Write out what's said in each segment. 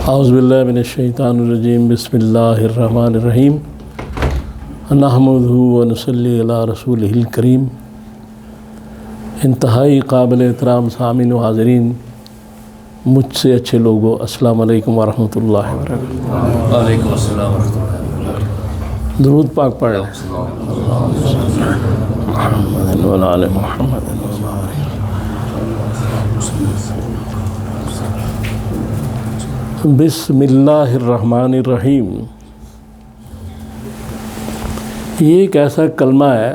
اعوذ باللہ من الشیطان الرجیم بسم اللہ الرحمن الرحیم نحمدہ ونصلی علی رسولہ الکریم۔ انتہائی قابل احترام سامعین و حاضرین، مجھ سے اچھے لوگوں، السلام علیکم ورحمۃ اللہ وبرکاتہ۔ وعلیکم السلام ورحمۃ اللہ وبرکاتہ۔ درود پاک پڑھ لیں۔ محمد و علی محمد۔ بسم اللہ الرحمن الرحیم، یہ ایک ایسا کلمہ ہے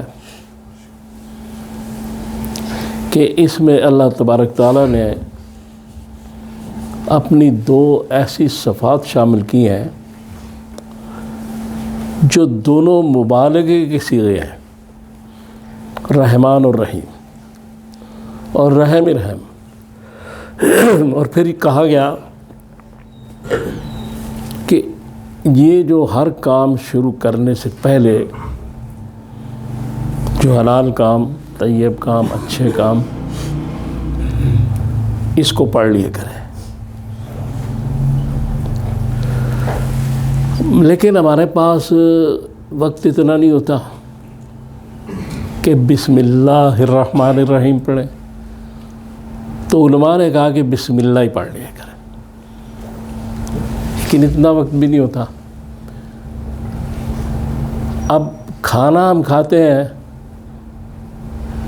کہ اس میں اللہ تبارک تعالیٰ نے اپنی دو ایسی صفات شامل کی ہیں جو دونوں مبالغے کے صیغے ہیں، رحمان اور رحیم، اور رحم رحم۔ اور پھر کہا گیا کہ یہ جو ہر کام شروع کرنے سے پہلے جو حلال کام، طیب کام، اچھے کام، اس کو پڑھ لیا کریں۔ لیکن ہمارے پاس وقت اتنا نہیں ہوتا کہ بسم اللہ الرحمن الرحیم پڑھیں، تو علماء نے کہا کہ بسم اللہ ہی پڑھ لیا کریں، لیکن اتنا وقت بھی نہیں ہوتا۔ اب کھانا ہم کھاتے ہیں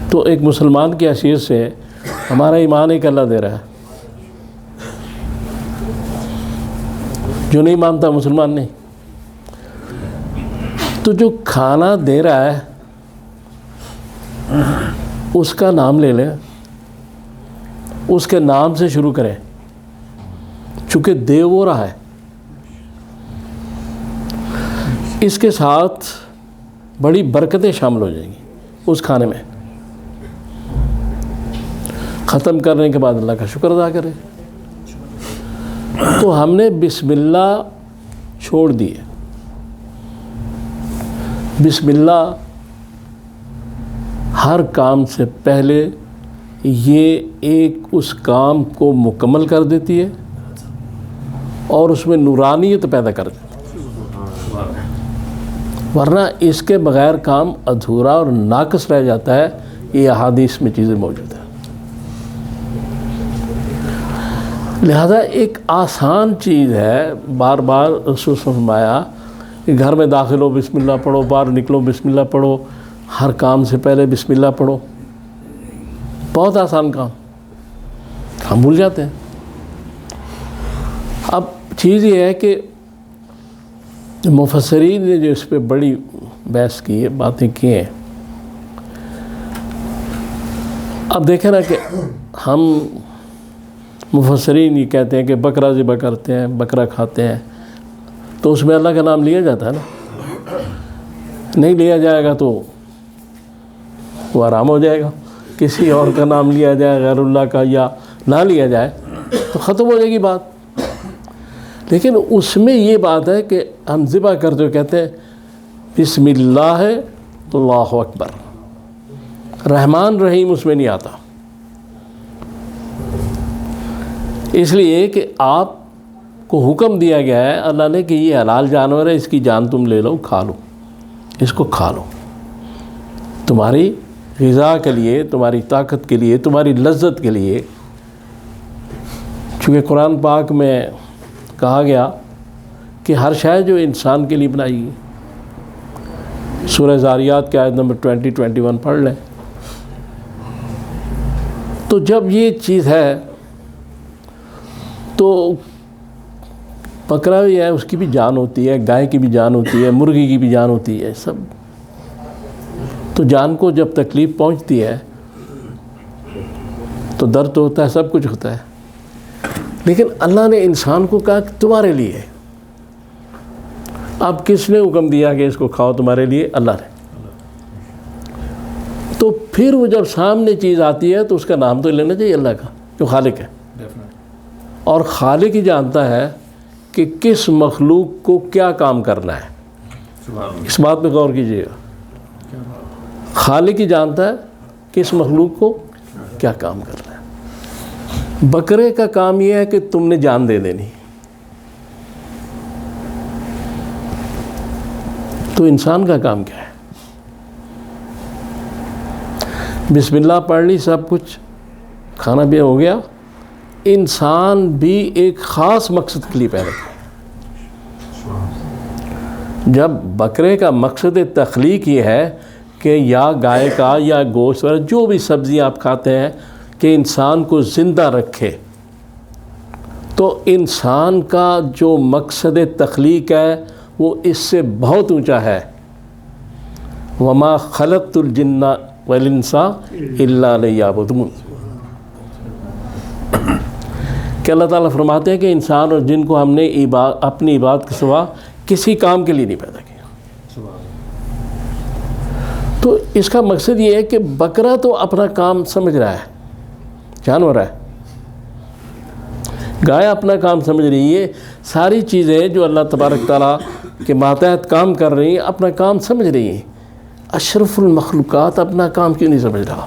تو ایک مسلمان کی حیثیت سے ہمارا ایمان ایک اللہ دے رہا ہے، جو نہیں مانتا مسلمان نہیں۔ تو جو کھانا دے رہا ہے اس کا نام لے لیں، اس کے نام سے شروع کریں، چونکہ دے وہ رہا ہے۔ اس کے ساتھ بڑی برکتیں شامل ہو جائیں گی اس کھانے میں۔ ختم کرنے کے بعد اللہ کا شکر ادا کریں۔ تو ہم نے بسم اللہ چھوڑ دیے۔ بسم اللہ ہر کام سے پہلے یہ ایک اس کام کو مکمل کر دیتی ہے اور اس میں نورانیت پیدا کر دیتی ہے، ورنہ اس کے بغیر کام ادھورا اور ناقص رہ جاتا ہے۔ یہ احادیث میں چیزیں موجود ہیں۔ لہذا ایک آسان چیز ہے، بار بار رسول فرمایا کہ گھر میں داخل ہو بسم اللہ پڑھو، باہر نکلو بسم اللہ پڑھو، ہر کام سے پہلے بسم اللہ پڑھو۔ بہت آسان کام، ہم بھول جاتے ہیں۔ اب چیز یہ ہے کہ مفسرین نے جو اس پہ بڑی بحث کی ہے، باتیں کی ہیں۔ اب دیکھیں نا کہ ہم مفسرین یہ کہتے ہیں کہ بکرا ذبح کرتے ہیں، بکرا کھاتے ہیں، تو اس میں اللہ کا نام لیا جاتا ہے نا؟ نہیں لیا جائے گا تو وہ حرام ہو جائے گا۔ کسی اور کا نام لیا جائے غیر اللہ کا، یا نہ لیا جائے تو ختم ہو جائے گی بات۔ لیکن اس میں یہ بات ہے کہ ہم ذبح کرتے ہوئے کہتے ہیں بسم اللہ ہے، اللہ اکبر، رحمان رحیم اس میں نہیں آتا۔ اس لیے کہ آپ کو حکم دیا گیا ہے اللہ نے کہ یہ حلال جانور ہے، اس کی جان تم لے لو، کھا لو، اس کو کھا لو، تمہاری غذا کے لیے، تمہاری طاقت کے لیے، تمہاری لذت کے لیے۔ چونکہ قرآن پاک میں کہا گیا کہ ہر شے جو انسان کے لیے بنائی گئی۔ سورہ زاریات کی آیت نمبر 20-21 پڑھ لیں۔ تو جب یہ چیز ہے تو بکرا بھی ہے، اس کی بھی جان ہوتی ہے، گائے کی بھی جان ہوتی ہے، مرغی کی بھی جان ہوتی ہے، سب۔ تو جان کو جب تکلیف پہنچتی ہے تو درد ہوتا ہے، سب کچھ ہوتا ہے۔ لیکن اللہ نے انسان کو کہا کہ تمہارے لیے۔ اب کس نے حکم دیا کہ اس کو کھاؤ تمہارے لیے؟ اللہ نے۔ تو پھر وہ جب سامنے چیز آتی ہے تو اس کا نام تو لینا چاہیے اللہ کا، جو خالق ہے۔ اور خالق ہی جانتا ہے کہ کس مخلوق کو کیا کام کرنا ہے۔ اس بات پہ غور کیجیے گا، خالق ہی جانتا ہے کہ اس مخلوق کو کیا کام کرنا ہے۔ بکرے کا کام یہ ہے کہ تم نے جان دے دینی، تو انسان کا کام کیا ہے؟ بسم اللہ پڑھ لی، سب کچھ کھانا بھی ہو گیا. انسان بھی ایک خاص مقصد کے لیے پیدا کیا. جب بکرے کا مقصد تخلیق یہ ہے کہ یا گائے کا یا گوشت جو بھی سبزیاں آپ کھاتے ہیں کہ انسان کو زندہ رکھے، تو انسان کا جو مقصد تخلیق ہے وہ اس سے بہت اونچا ہے. وما خلقت الجن والانس الا لیعبدون، کہ اللہ تعالیٰ فرماتے ہیں کہ انسان اور جن کو ہم نے اپنی عبادت کے سوا کسی کام کے لیے نہیں پیدا کیا. تو اس کا مقصد یہ ہے کہ بکرا تو اپنا کام سمجھ رہا ہے، جانور ہے. گائے اپنا کام سمجھ رہی ہے. ساری چیزیں جو اللہ تبارک تعالیٰ کے ماتحت کام کر رہی ہیں اپنا کام سمجھ رہی ہیں. اشرف المخلوقات اپنا کام کیوں نہیں سمجھ رہا؟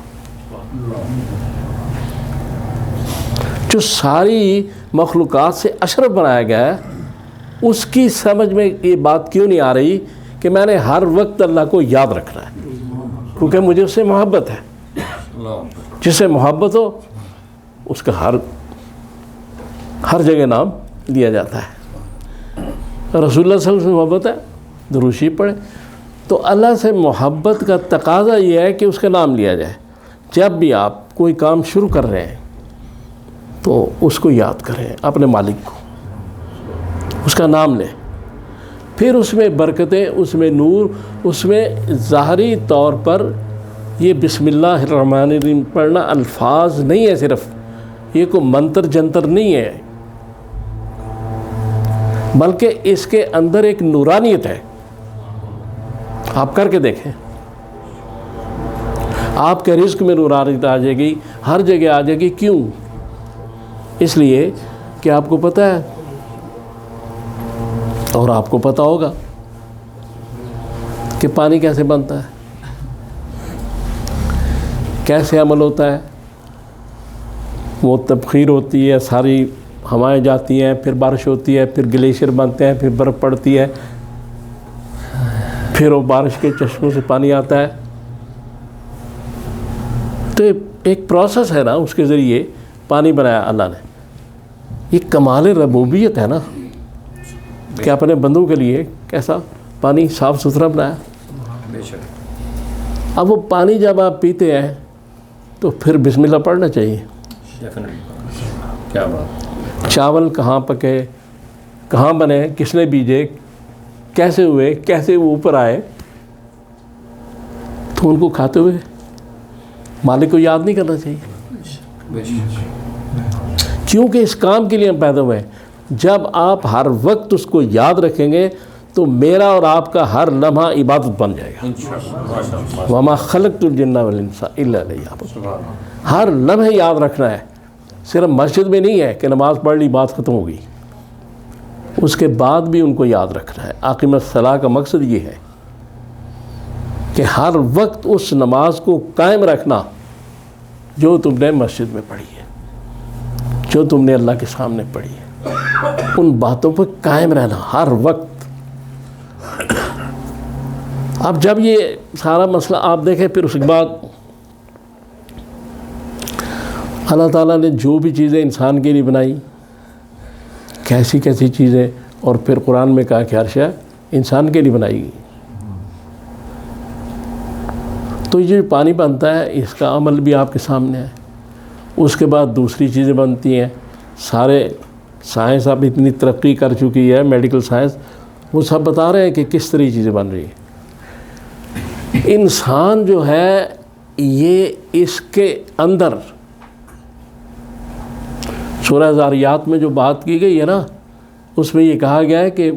جو ساری مخلوقات سے اشرف بنایا گیا ہے اس کی سمجھ میں یہ بات کیوں نہیں آ رہی کہ میں نے ہر وقت اللہ کو یاد رکھنا ہے، کیونکہ مجھے اس سے محبت ہے. جس سے محبت ہو اس کا ہر جگہ نام لیا جاتا ہے. رسول اللہ صلی اللہ علیہ وسلم سے محبت ہے، درود شریف پڑھے. تو اللہ سے محبت کا تقاضا یہ ہے کہ اس کا نام لیا جائے. جب بھی آپ کوئی کام شروع کر رہے ہیں تو اس کو یاد کریں، اپنے مالک کو، اس کا نام لیں. پھر اس میں برکتیں، اس میں نور، اس میں ظاہری طور پر یہ بسم اللہ الرحمن الرحیم پڑھنا الفاظ نہیں ہے، صرف یہ کوئی منتر جنتر نہیں ہے، بلکہ اس کے اندر ایک نورانیت ہے. آپ کر کے دیکھیں، آپ کے رزق میں نورانیت آ جائے گی، ہر جگہ آ جائے گی. کیوں؟ اس لیے کہ آپ کو پتہ ہے اور آپ کو پتہ ہوگا کہ پانی کیسے بنتا ہے، کیسے عمل ہوتا ہے. وہ تبخیر ہوتی ہے، ساری ہوائیں جاتی ہیں، پھر بارش ہوتی ہے، پھر گلیشیئر بنتے ہیں، پھر برف پڑتی ہے، پھر وہ بارش کے چشموں سے پانی آتا ہے. تو ایک پروسیس ہے نا، اس کے ذریعے پانی بنایا اللہ نے. یہ کمال ربوبیت ہے نا کہ اپنے بندوں کے لیے کیسا پانی صاف ستھرا بنایا. اب وہ پانی جب آپ پیتے ہیں تو پھر بسم اللہ پڑھنا چاہیے. کیا بات. چاول کہاں پکے، کہاں بنے، کس نے بیجے، کیسے ہوئے، کیسے وہ اوپر آئے، تو ان کو کھاتے ہوئے مالک کو یاد نہیں کرنا چاہیے. کیونکہ اس کام کے لیے ہم پیدا ہوئے ہیں. جب آپ ہر وقت اس کو یاد رکھیں گے تو میرا اور آپ کا ہر لمحہ عبادت بن جائے گا. وما خلقت الجن والانس الا لیعبدون. ہر لمحے یاد رکھنا ہے. صرف مسجد میں نہیں ہے کہ نماز پڑھ لی بات ختم ہو گئی، اس کے بعد بھی ان کو یاد رکھنا ہے. اقیم الصلاۃ کا مقصد یہ ہے کہ ہر وقت اس نماز کو قائم رکھنا جو تم نے مسجد میں پڑھی ہے، جو تم نے اللہ کے سامنے پڑھی ہے. ان باتوں پر قائم رہنا ہر وقت. اب جب یہ سارا مسئلہ آپ دیکھیں، پھر اس کے بعد اللہ تعالیٰ نے جو بھی چیزیں انسان کے لیے بنائی، کیسی کیسی چیزیں، اور پھر قرآن میں کہا کہ ہر شے انسان کے لیے بنائی گئی. تو یہ جو پانی بنتا ہے اس کا عمل بھی آپ کے سامنے ہے. اس کے بعد دوسری چیزیں بنتی ہیں. سارے سائنس اب اتنی ترقی کر چکی ہے، میڈیکل سائنس، وہ سب بتا رہے ہیں کہ کس طرح چیزیں بن رہی ہیں. انسان جو ہے یہ اس کے اندر سورہ ذاریات میں جو بات کی گئی ہے نا، اس میں یہ کہا گیا ہے کہ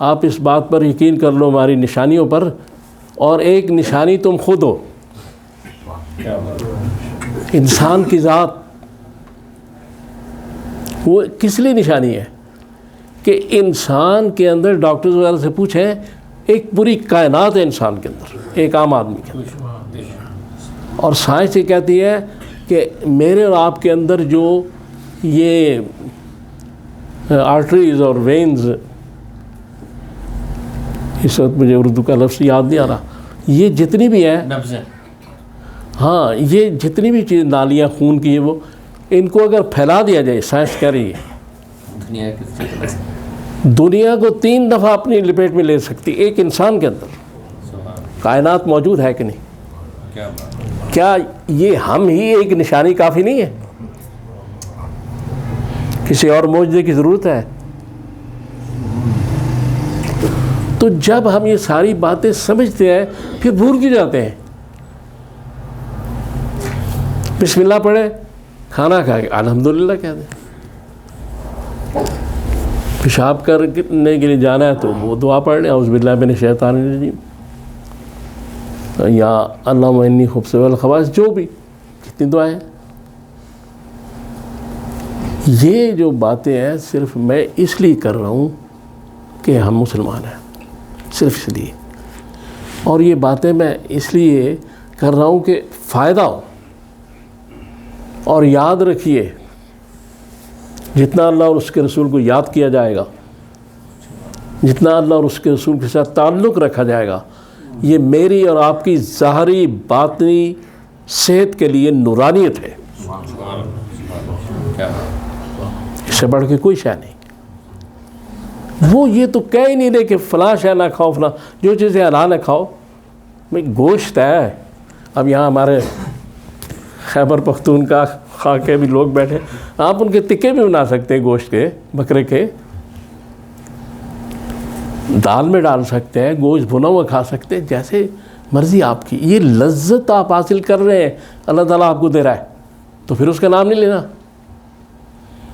آپ اس بات پر یقین کر لو ہماری نشانیوں پر، اور ایک نشانی تم خود ہو. انسان کی ذات وہ کس لیے نشانی ہے کہ انسان کے اندر، ڈاکٹرز وغیرہ سے پوچھیں، ایک پوری کائنات ہے انسان کے اندر، ایک عام آدمی کے اندر. اور سائنس یہ کہتی ہے کہ میرے اور آپ کے اندر جو یہ آرٹریز اور وینز اس وقت مجھے اردو کا لفظ یاد نہیں آ رہا. یہ جتنی بھی ہیں نبض. ہاں یہ جتنی بھی چیز نالیاں خون کی وہ ان کو اگر پھیلا دیا جائے, سائنس کہہ رہی ہے دنیا کی دنیا کو 3 دفعہ اپنی لپیٹ میں لے سکتی ایک انسان کے اندر. کائنات موجود ہے کہ نہیں؟ کیا بات. کیا یہ ہم ہی ایک نشانی کافی نہیں ہے؟ کسی اور معجزے کی ضرورت ہے؟ تو جب ہم یہ ساری باتیں سمجھتے ہیں پھر بھول کی جاتے ہیں. بسم اللہ پڑھے, کھانا کھا کے الحمدللہ کہہ دیں. پیشاب کرنے کے لیے جانا ہے تو وہ دعا پڑھ لیں, اعوذ باللہ من الشیطان الرجیم, یا اللہم انی خبث والخبائث, جو بھی جتنی دعائیں. یہ جو باتیں ہیں صرف میں اس لیے کر رہا ہوں کہ ہم مسلمان ہیں, صرف اس لیے. اور یہ باتیں میں اس لیے کر رہا ہوں کہ فائدہ ہو. اور یاد رکھیے جتنا اللہ اور اس کے رسول کو یاد کیا جائے گا, جتنا اللہ اور اس کے رسول کے ساتھ تعلق رکھا جائے گا, یہ میری اور آپ کی ظاہری باطنی صحت کے لیے نورانیت ہے. اس سے بڑھ کے کوئی شے نہیں. وہ یہ تو کہہ ہی نہیں رہے کہ فلاں شے نہ کھاؤ, فلاں جو چیزیں حلال ہے کھاؤ. بھائی گوشت ہے, اب یہاں ہمارے خیبر پختونخوا خواہ کے بھی لوگ بیٹھے, آپ ان کے تکے بھی بنا سکتے ہیں گوشت کے, بکرے کے, دال میں ڈال سکتے ہیں, گوشت بھنا ہوا کھا سکتے ہیں, جیسے مرضی آپ کی. یہ لذت آپ حاصل کر رہے ہیں, اللہ تعالیٰ آپ کو دے رہا ہے, تو پھر اس کا نام نہیں لینا.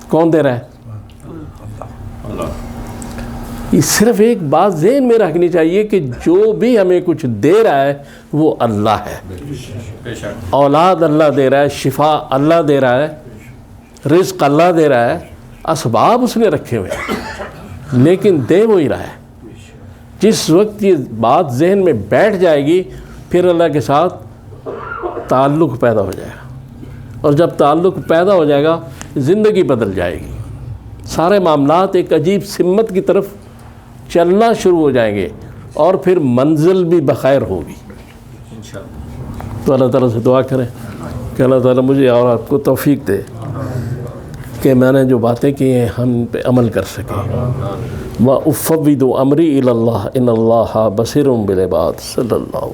کون دے رہا ہے؟ یہ صرف ایک بات ذہن میں رکھنی چاہیے کہ جو بھی ہمیں کچھ دے رہا ہے وہ اللہ ہے. اولاد اللہ دے رہا ہے, شفا اللہ دے رہا ہے, رزق اللہ دے رہا ہے, اسباب اس نے رکھے ہوئے ہیں, لیکن دے وہی رہا ہے. جس وقت یہ بات ذہن میں بیٹھ جائے گی پھر اللہ کے ساتھ تعلق پیدا ہو جائے گا, اور جب تعلق پیدا ہو جائے گا زندگی بدل جائے گی. سارے معاملات ایک عجیب سمت کی طرف چلنا شروع ہو جائیں گے, اور پھر منزل بھی بخیر ہوگی. تو اللہ تعالیٰ سے دعا کریں کہ اللہ تعالیٰ مجھے اور آپ کو توفیق دے کہ میں نے جو باتیں کی ہیں ہم پہ عمل کر سکیں. وَأُفَوِّضُ أَمْرِي إِلَى اللَّهِ إِنَّ اللَّهَ بَصِيرٌ بِالْعِبَادِ. صلی اللہ